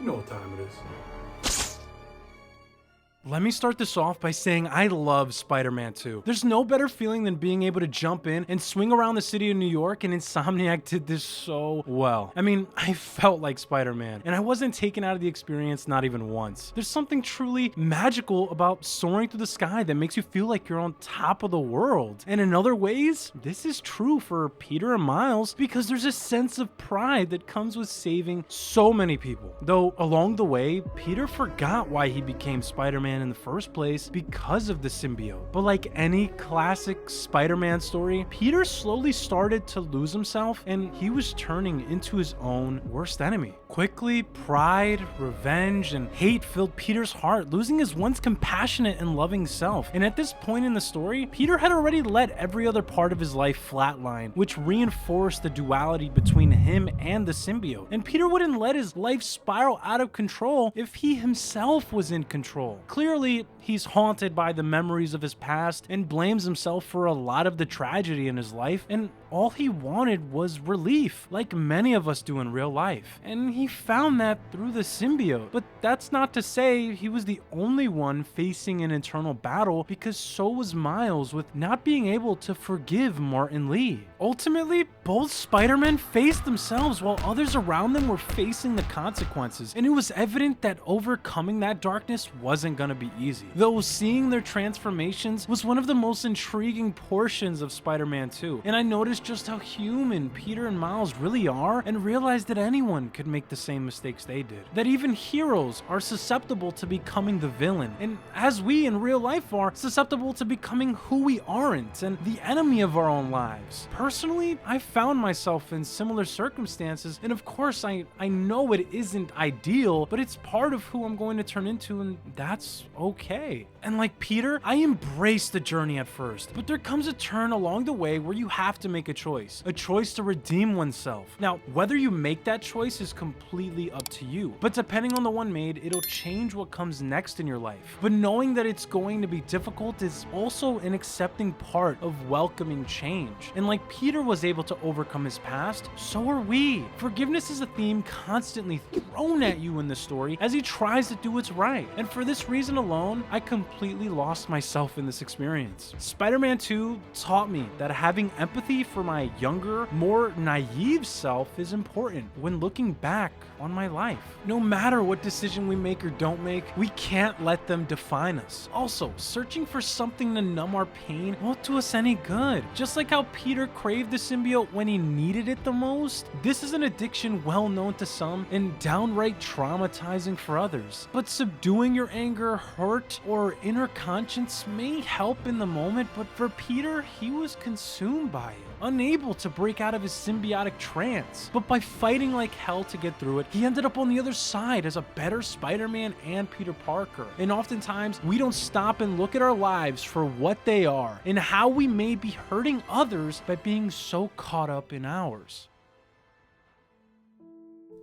You know what time it is. Let me start this off by saying I love Spider-Man 2. There's no better feeling than being able to jump in and swing around the city of New York, and Insomniac did this so well. I mean, I felt like Spider-Man, and I wasn't taken out of the experience not even once. There's something truly magical about soaring through the sky that makes you feel like you're on top of the world. And in other ways, this is true for Peter and Miles because there's a sense of pride that comes with saving so many people. Though along the way, Peter forgot why he became Spider-Man in the first place because of the symbiote. But like any classic Spider-Man story, Peter slowly started to lose himself and he was turning into his own worst enemy. Quickly, pride, revenge, and hate filled Peter's heart, losing his once compassionate and loving self. And at this point in the story, Peter had already let every other part of his life flatline, which reinforced the duality between him and the symbiote. And Peter wouldn't let his life spiral out of control if he himself was in control. Clearly, he's haunted by the memories of his past and blames himself for a lot of the tragedy in his life, and all he wanted was relief, like many of us do in real life. And he found that through the symbiote. But that's not to say he was the only one facing an internal battle, because so was Miles with not being able to forgive Martin Lee. Ultimately, both Spider-Men faced themselves while others around them were facing the consequences, and it was evident that overcoming that darkness wasn't gonna be easy. Though seeing their transformations was one of the most intriguing portions of Spider-Man 2, and I noticed just how human Peter and Miles really are and realized that anyone could make the same mistakes they did. That even heroes are susceptible to becoming the villain, and as we in real life are susceptible to becoming who we aren't and the enemy of our own lives. Personally, I found myself in similar circumstances, and of course I know it isn't ideal, but it's part of who I'm going to turn into, and that's okay. And like Peter, I embraced the journey at first, but there comes a turn along the way where you have to make a choice to redeem oneself. Now, whether you make that choice is completely up to you, but depending on the one made, it'll change what comes next in your life. But knowing that it's going to be difficult is also an accepting part of welcoming change. And like Peter was able to overcome his past, so are we. Forgiveness is a theme constantly thrown at you in the story as he tries to do what's right. And for this reason alone, I completely lost myself in this experience. Spider-Man 2 taught me that having empathy for my younger, more naive self is important when looking back on my life. No matter what decision we make or don't make, we can't let them define us. Also, searching for something to numb our pain won't do us any good. Just like how Peter craved the symbiote when he needed it the most, this is an addiction well known to some and downright traumatizing for others. But subduing your anger, hurt, or inner conscience may help in the moment, but for Peter, he was consumed by it, unable to break out of his symbiotic trance. But by fighting like hell to get through it, he ended up on the other side as a better Spider-Man and Peter Parker. And oftentimes, we don't stop and look at our lives for what they are and how we may be hurting others by being so caught up in ours.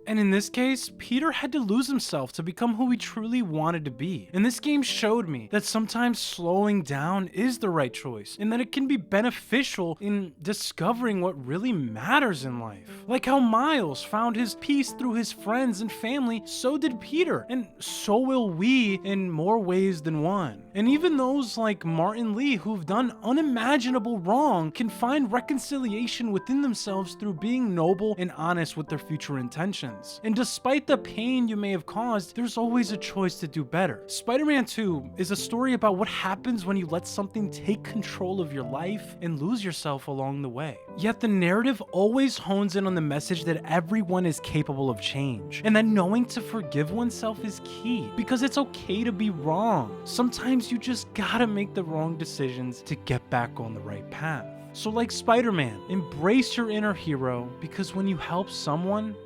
And in this case, Peter had to lose himself to become who he truly wanted to be. And this game showed me that sometimes slowing down is the right choice, and that it can be beneficial in discovering what really matters in life. Like how Miles found his peace through his friends and family, so did Peter, and so will we in more ways than one. And even those like Martin Lee who've done unimaginable wrong can find reconciliation within themselves through being noble and honest with their future intentions. And despite the pain you may have caused, there's always a choice to do better. Spider-Man 2 is a story about what happens when you let something take control of your life and lose yourself along the way. Yet the narrative always hones in on the message that everyone is capable of change, and that knowing to forgive oneself is key, because it's okay to be wrong. Sometimes you just gotta make the wrong decisions to get back on the right path. So like Spider-Man, embrace your inner hero, because when you help someone,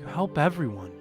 help everyone.